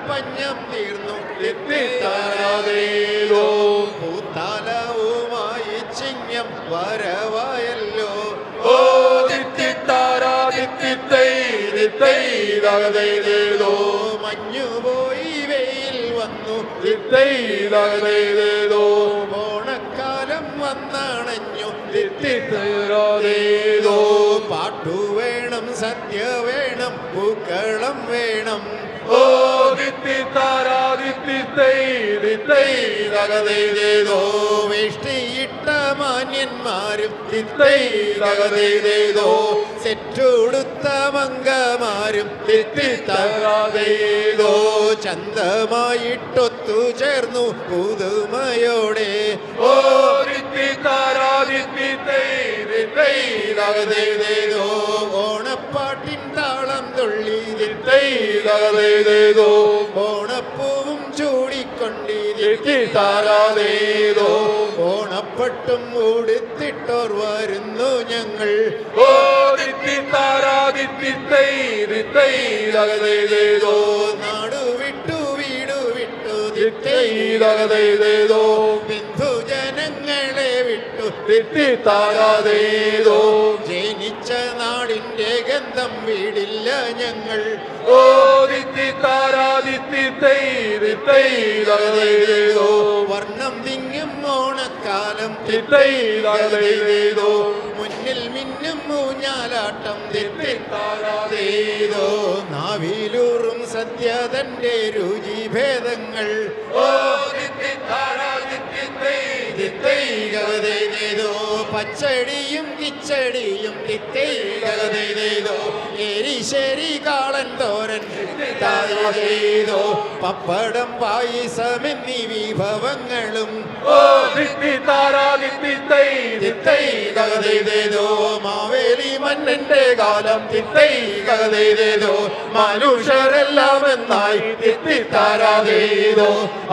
പഞ്ഞം തീർന്നു തിത്തിത്താരാതേതോ പൂത്താലവുമായി ചിങ്ങം വരവായല്ലോ ഓ തിത്തിത്താരാതിത്തിത്തൈതൈതൈതോ മഞ്ഞുപോയി വെയിൽ വന്നു തിത്തൈതൈതൈതോ ഓണക്കാലം വന്നണഞ്ഞു തിത്തിത്തൈതൈതോ പാട്ടു വേണം സദ്യ വേണം പൂക്കളം വേണം ഓ തിത്തിത്താരാതിത്തിത്തൈതൈതൈതോ വേഷ്ടിയിട്ട മാന്യന്മാരും തിത്തൈതൈതൈതോ സെറ്റുടുത്ത മംഗമാരും തിത്തിത്താരാതൈതോ ചന്തമായിട്ടൊത്തു ചേർന്നു പുതുമയോടെ ഓ തിത്തിത്താരാതിത്തിത്തൈതൈതൈതോ ഓണപ്പാട്ടിൻ താളം തുള്ളി തിത്തൈതൈതൈതോ ഓണപ്പൂവും ചൂടിക്കൊണ്ടി തിത്തിത്താരാതൈതോ ഓണപ്പട്ടും ഉടുത്തിട്ടോർ വരുന്നു ഞങ്ങൾ ഓ തിത്തിത്താരാതിത്തിത്തൈതൈതൈതോ നാടുവിട്ടു വീടു വിട്ടു തിത്തൈതൈതൈതോ ബന്ധുജനങ്ങളെ വിട്ടു തിത്തിത്താരാതൈതോ ജനിച്ച നാടിന്റെ ഗന്ധം വീടില്ല ഞങ്ങൾ ഓ തിത്തിത്താരാതിത്തിത്തൈതൈതൈതോ വർണ്ണം തിങ്ങും ഓണക്കാലം തിത്തൈതൈതൈതോ മുന്നിൽ മിന്നും ഊഞ്ഞാലാട്ടം തിത്തിത്താരാതേതോ നാവിലൂറും സദ്യ തന്റെ രുചിഭേദങ്ങൾ ഓ തിത്തൈതൈതോ പച്ചടിയും കിച്ചടിയും തിത്തൈതൈതോ എരിശേരി കാളൻ തോരൻ തിത്തിത്താരാതേതോ പപ്പടം പായസമെന്നീ വിഭവങ്ങളും ഓ തിത്തിത്താരാതിത്തിത്തൈതൈതൈതോ മാവേലി മന്നന്റെ കാലം തിത്തൈതൈതൈതോ മനുഷ്യരെല്ലാം എന്നായി തിത്തിത്താരാതേതോ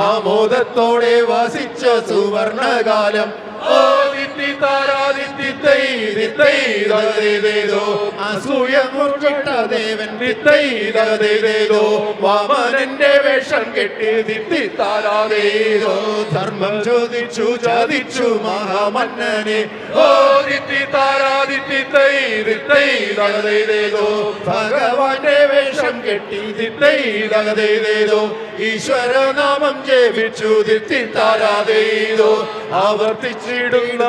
ആമോദത്തോടെ വസിച്ച സുവർണകാലം ഓ തിത്തിത്താരാതിത്തിത്തൈതൈതൈതോ അസൂയ മുറിച്ചിട്ട ദേവൻ തിത്തൈതൈതൈതോ വാമനന്റെ വേഷം കെട്ടി തിത്തിത്താരാതേതോ ധർമ്മം ചോദിച്ചു ചതിച്ചു മഹാമന്നനെ ഓ തിത്തിത്താരാതിത്തിത്തൈതൈതൈതോ ഭഗവാന്റെ വേഷം കെട്ടി തിത്തൈതൈതൈതോ ഈശ്വരനാമം ജപിച്ചു തിത്തിത്താരാതേതോ ആവർത്തിച്ചിടുന്ന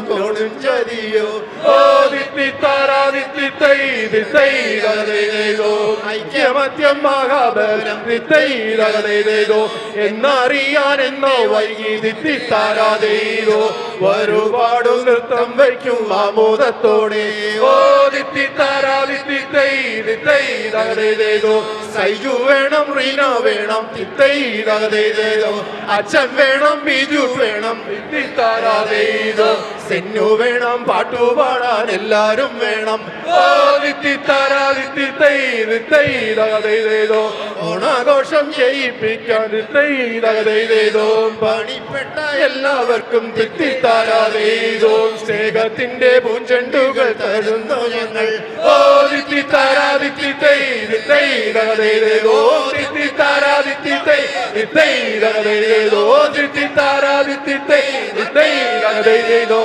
കൊടും ചതിയോ ഓ തിത്തിത്താരാതിത്തിത്തൈതൈതൈതോ ഐക്യമത്യം മഹാബലം തിത്തൈതൈതൈതോ എന്നറിയാൻ എന്നോ വൈകി തിത്തിത്താരാതേതോ ഒരുപാടു നൃത്തം വയ്ക്കും ആമോദത്തോടെ ഓ തിത്തിത്താരാതിത്തിത്തൈതൈതൈതോ സൈജു വേണം റീന വേണം തിത്തൈതൈതൈതോ അച്ഛൻ വേണം ബിജു വേണം തിത്തിത്താരാതേതോ സെന്നു വേണം പാട്ടുപാടാൻ എല്ലാരും വേണം ഓ തിത്തിത്താരാതിത്തിത്തൈതൈതൈതൈതോ ഓണാഘോഷം ചെയ്യിപ്പിക്കാൻ തിത്തൈതൈതൈതോ പണിപ്പെട്ട എല്ലാവർക്കും തിത്തിത്താരാതേതോ സ്നേഹത്തിന്റെ പൂഞ്ചെണ്ടുകൾ തരുന്നു ഞങ്ങൾ ഓ തിത്തിത്താരാതിത്തിത്തൈതൈതൈതൈതോ തിത്തിത്താരാതിത്തിത്തൈതൈതൈതൈതോ തിത്തിത്താരാതിത്തിത്തൈതൈതൈതൈതോ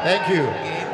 Thank you.